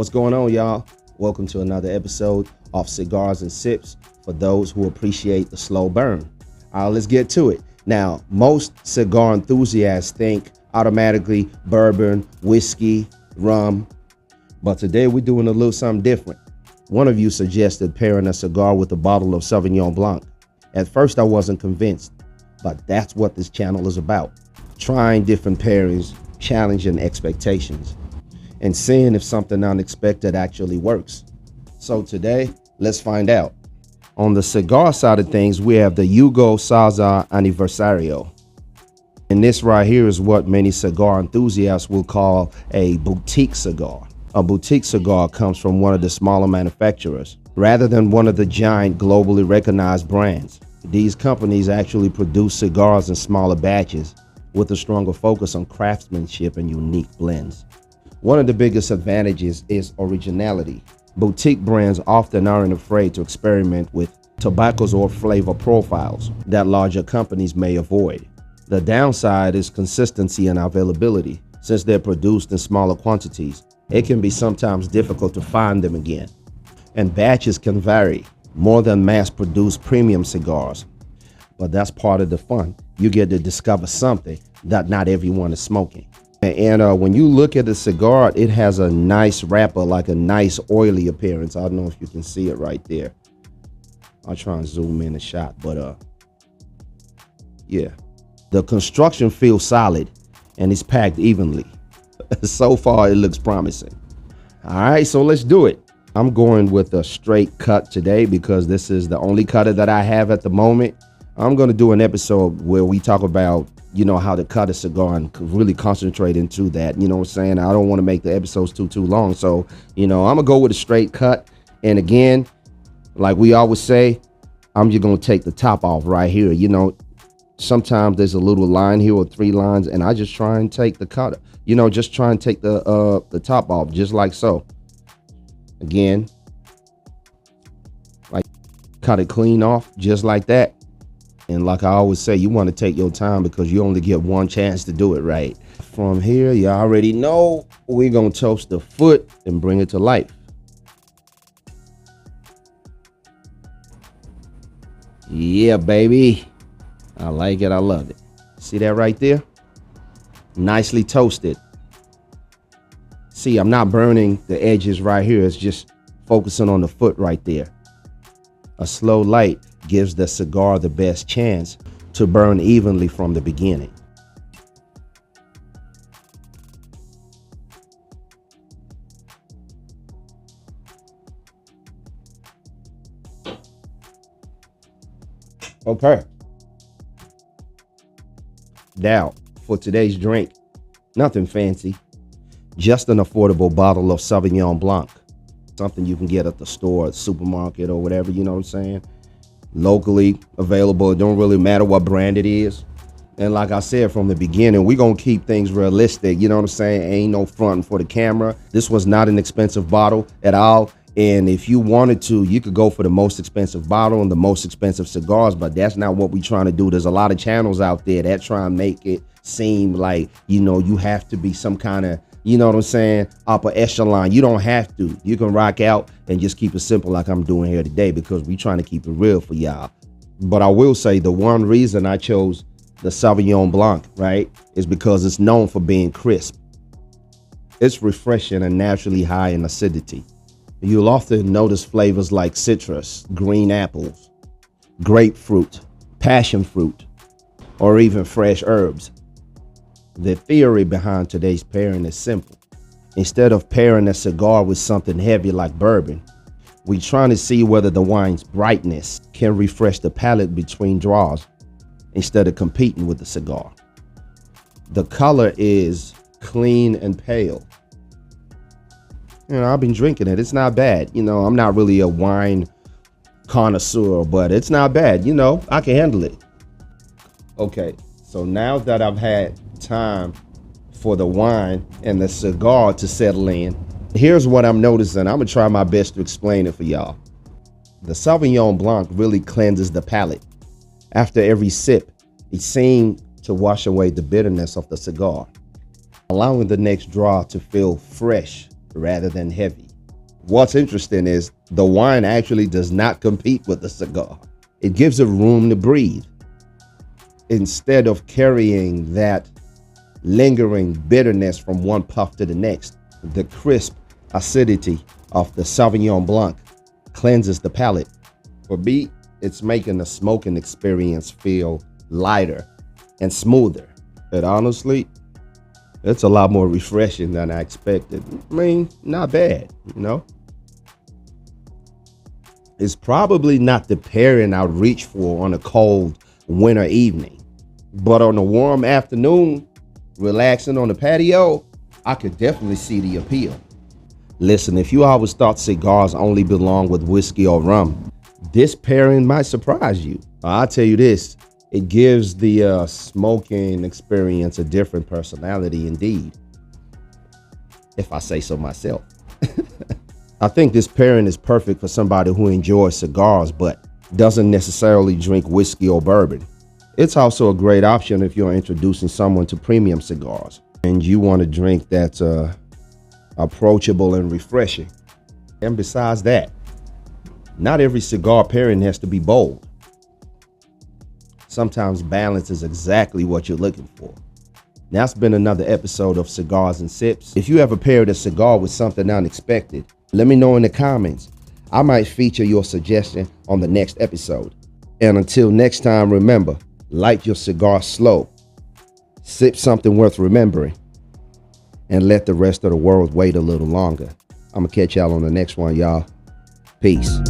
What's going on, y'all? Welcome to another episode of Cigars and Sips for those who appreciate the slow burn. All right, let's get to it. Now, most cigar enthusiasts think automatically bourbon, whiskey, rum, but today we're doing a little something different. One of you suggested pairing a cigar with a bottle of Sauvignon Blanc. At first, I wasn't convinced, but that's what this channel is about. Trying different pairings, challenging expectations, and seeing if something unexpected actually works. So today, let's find out. On the cigar side of things, we have the Yugo Salsa Aniversario. And this right here is what many cigar enthusiasts will call a boutique cigar. A boutique cigar comes from one of the smaller manufacturers, rather than one of the giant globally recognized brands. These companies actually produce cigars in smaller batches with a stronger focus on craftsmanship and unique blends. One of the biggest advantages is originality. Boutique brands often aren't afraid to experiment with tobaccos or flavor profiles that larger companies may avoid. The downside is consistency and availability. Since they're produced in smaller quantities, it can be sometimes difficult to find them again. And batches can vary more than mass-produced premium cigars. But that's part of the fun. You get to discover something that not everyone is smoking. And when you look at the cigar, it has a nice wrapper, like a nice oily appearance. I don't know if you can see it right there. I'll try and zoom in a shot, but yeah. The construction feels solid and it's packed evenly. So far, it looks promising. All right, so let's do it. I'm going with a straight cut today because this is the only cutter that I have at the moment. I'm going to do an episode where we talk about, how to cut a cigar and really concentrate into that. You know what I'm saying? I don't want to make the episodes too long. So, I'm going to go with a straight cut. And again, like we always say, I'm just going to take the top off right here. Sometimes there's a little line here or 3 lines, and I just try and take the cutter. Just try and take the top off, just like so. Again, like cut it clean off, just like that. And like I always say, you want to take your time because you only get one chance to do it right. From here, you already know we're going to toast the foot and bring it to life. Yeah, baby. I like it. I love it. See that right there? Nicely toasted. See, I'm not burning the edges right here. It's just focusing on the foot right there. A slow light gives the cigar the best chance to burn evenly from the beginning. Okay. Now, for today's drink, nothing fancy, just an affordable bottle of Sauvignon Blanc. Something you can get at the store, supermarket, or whatever, you know what I'm saying? Locally available. It don't really matter what brand it is. And like I said from the beginning, we're going to keep things realistic. You know what I'm saying? Ain't no fronting for the camera. This was not an expensive bottle at all. And if you wanted to, you could go for the most expensive bottle and the most expensive cigars, but that's not what we're trying to do. There's a lot of channels out there that try and make it seem like, you have to be some kind of, you know what I'm saying, upper echelon. You don't have to. You can rock out and just keep it simple like I'm doing here today because we're trying to keep it real for y'all. But I will say the one reason I chose the Sauvignon Blanc, right, is because it's known for being crisp. It's refreshing and naturally high in acidity. You'll often notice flavors like citrus, green apples, grapefruit, passion fruit, or even fresh herbs. The theory behind today's pairing is simple. Instead of pairing a cigar with something heavy like bourbon, we're trying to see whether the wine's brightness can refresh the palate between draws instead of competing with the cigar. The color is clean and pale. I've been drinking it. It's not bad. I'm not really a wine connoisseur, but it's not bad. I can handle it. Okay, so now that I've had time for the wine and the cigar to settle in, here's what I'm noticing. I'm gonna try my best to explain it for y'all. The Sauvignon Blanc really cleanses the palate. After every sip, it seems to wash away the bitterness of the cigar, allowing the next draw to feel fresh rather than heavy. What's interesting is the wine actually does not compete with the cigar. It gives it room to breathe. Instead of carrying that lingering bitterness from one puff to the next, the crisp acidity of the Sauvignon Blanc cleanses the palate. For me, it's making the smoking experience feel lighter and smoother. And honestly, it's a lot more refreshing than I expected. I mean, not bad, you know? It's probably not the pairing I'd reach for on a cold winter evening. But on a warm afternoon, relaxing on the patio, I could definitely see the appeal. Listen, if you always thought cigars only belong with whiskey or rum, this pairing might surprise you. I'll tell you this, it gives the smoking experience a different personality indeed, if I say so myself. I think this pairing is perfect for somebody who enjoys cigars but doesn't necessarily drink whiskey or bourbon. It's also a great option if you're introducing someone to premium cigars and you want a drink that's approachable and refreshing. And besides that, not every cigar pairing has to be bold. Sometimes balance is exactly what you're looking for. That's been another episode of Cigars and Sips. If you ever paired a cigar with something unexpected, let me know in the comments. I might feature your suggestion on the next episode. And until next time, remember, light your cigar slow, sip something worth remembering, and let the rest of the world wait a little longer. I'm gonna catch y'all on the next one, y'all. Peace.